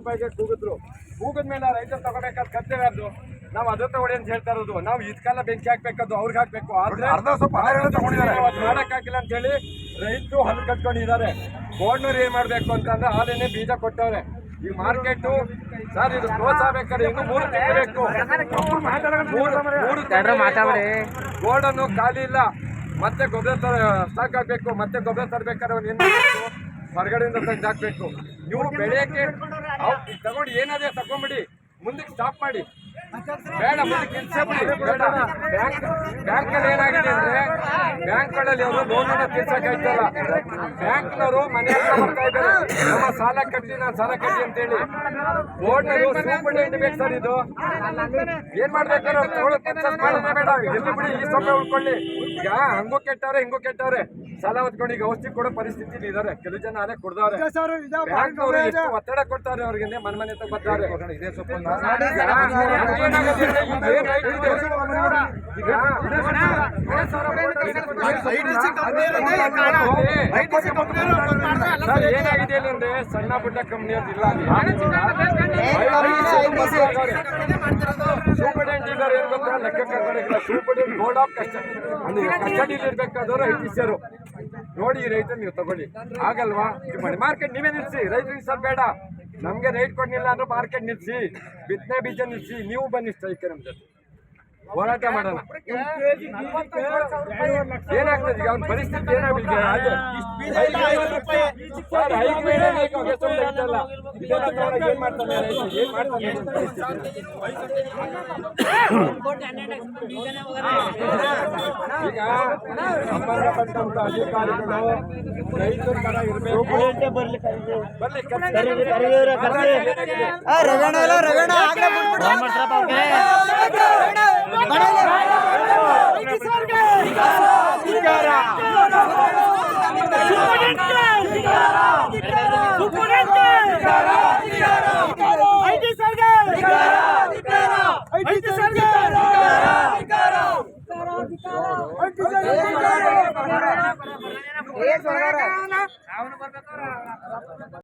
ರೂಪಾಯಿಗೆ ಕೂಗಿದ್ರು. ಕೂಗಿದ್ಮೇಲೆ ರೈತರು ತಗೋಬೇಕಾದ ಕರ್ತವ್ಯ ಅದು. ನಾವು ಅದು ತಗೊಳ್ಳಿ ಅಂತ ಹೇಳ್ತಾ ಇರೋದು. ನಾವು ಇದಕ್ಕೆಲ್ಲ ಬೆಂಕಿ ಹಾಕ್ಬೇಕದು ಅವ್ರಿಗೆ ಹಾಕ್ಬೇಕು. ಆದ್ರೆ ಮಾಡಕ್ಕಾಗಿಲ್ಲ ಅಂತ ಹೇಳಿ ರೈತರು ಹಲ್ಲು ಕಟ್ಕೊಂಡಿದ್ದಾರೆ. ಗೋಡ್ನೂರು ಏನ್ ಮಾಡ್ಬೇಕು ಅಂತಂದ್ರೆ ಹಾಲೇನೆ ಬೀಜ ಕೊಟ್ಟವ್ರೆ. ಈ ಮಾರ್ಕೆಟ್ ಸರ್ ಇದು ಕ್ಲೋಸ್ ಆಗ್ಬೇಕಾದ್ರೆ ಇನ್ನು 3 ತಿಂಗಳು ಬೇಕು. 3 ಗೋಡನ್ನು ಖಾಲಿ ಇಲ್ಲ. ಮತ್ತೆ ಗೊಬ್ಬರ ಸ್ಟಾಕ್ ಹಾಕ್ಬೇಕು. ಮತ್ತೆ ಗೊಬ್ಬರ ತರಬೇಕಾದ್ರೆ ಅವ್ನು ಏನ್ ಮಾಡಬೇಕು, ಹೊರಗಡೆಯಿಂದ ತಂದು ಹಾಕ್ಬೇಕು. ನೀವು ಬೆಳೆಯಕ್ಕೆ ತಗೊಂಡು ಏನಾದ್ರೆ ತಗೊಂಡ್ಬಿಡಿ, ಮುಂದಕ್ಕೆ ಸ್ಟಾಪ್ ಮಾಡಿ, ಬೇಡ ಮುಂದಕ್ಕೆ ನಿಲ್ಸಬಿಡಿ. ಬೇಡ ಬ್ಯಾಂಕಲ್ಲಿ ಏನಾಗಿದೆ ಅಂದ್ರೆ ಬ್ಯಾಂಕ್ಗಳಲ್ಲಿ ಅವರು ಲೋನನ್ನು ತೀರ್ಸಕ್ಕಾಯ್ತಲ್ಲ. ಬ್ಯಾಂಕ್ನವರು ಮನೆ ಹತ್ರ ಬರ್ತಾ ಇದ್ದಾರೆ, ನಮ್ಮ ಸಾಲ ಕಟ್ಟಿ ನಾನು ಸಾಲ ಕಟ್ಟಿ ಅಂತೇಳಿ. ಬೋರ್ಡ್ನವರು ಸೂಪರ್ ಬೇಕು ಸರ್. ಇದು ಏನ್ ಮಾಡ್ಬೇಕಾದ್ರೆ ಮಾಡೋದೇ ಬೇಡ, ಎಲ್ಲಿ ಬಿಡಿ ಈ ಸಮಯ ಉಳ್ಕೊಳ್ಳಿ. ಈಗ ಹಂಗೂ ಕೆಟ್ಟವ್ರೆ ಹಿಂಗೂ ಕೆಟ್ಟವ್ರೆ, ಸಾಲ ಹೊತ್ಕೊಂಡು ಈಗ ಔಷಧಿ ಕೊಡೋ ಪರಿಸ್ಥಿತಿ ಇದಾರೆ. ಕೆಲವು ಜನ ಅದೇ ಕೊಡ್ದವ್ರೆ. ಬ್ಯಾಂಕ್ನವರು ಎಷ್ಟು ಒತ್ತಡ ಕೊಡ್ತಾರೆ ಅವ್ರಿಗೆ, ಮನೆ ಹತ್ರ ಬರ್ತಾರೆ. ಏನಾಗಿದೆ ಅಂದ್ರೆ ಸಣ್ಣ ಪುಟ್ಟ ಕಂಪ್ನಿ ಇಲ್ಲ. ಸೂಪರ್ಡೆಂಟ್ ಇದ್ದಾರೆ ಏನ್ ಗೊತ್ತಾ, ಲೆಕ್ಕ ಕರ್ಕೊಂಡಿಲ್ಲ. ಸೂಪರ್ಡೆಂಟ್ ಬೋರ್ಡ್ ಆಫ್ ಕಸ್ಟಡಿ ಅಂದ್ರೆ ಕಸ್ಟಡಿಲಿ ಇರ್ಬೇಕಾದವರು ಐಟಿಸಿಯರು. ನೋಡಿ ರೈತರು ನೀವು ತಗೊಳ್ಳಿ, ಆಗಲ್ವಾ? ಮಾರ್ಕೆಟ್ ನೀವೇ ನಿಲ್ಸಿ, ರೈತರಿಗೆ ಸರ್ ಬೇಡ. ನಮ್ಗೆ ರೈಟ್ ಕೊಡ್ಲಿಲ್ಲ ಅಂದ್ರೆ ಮಾರ್ಕೆಟ್ ನಿಲ್ಸಿ, ಬಿತ್ತನೆ ಬೀಜ ನಿಲ್ಸಿ, ನೀವು ಬನ್ನಿ ಸ್ಟ್ರೈಕ್ ನಮ್ಮ ಜೊತೆ ಹೋರಾಟ ಮಾಡೋಣ. ಏನಾಗ್ತದೆ ಈಗ ಅವ್ನ ಪರಿಸ್ಥಿತಿ ಏನಾಗಿದೆ? ಏನ್ ಮಾಡ್ತಾನೆ ಈಗ ಸಂಬಂಧಪಟ್ಟಂತ ಅಧಿಕಾರಿಗಳು ರೈತರ ಪರ ಇರಬೇಕು.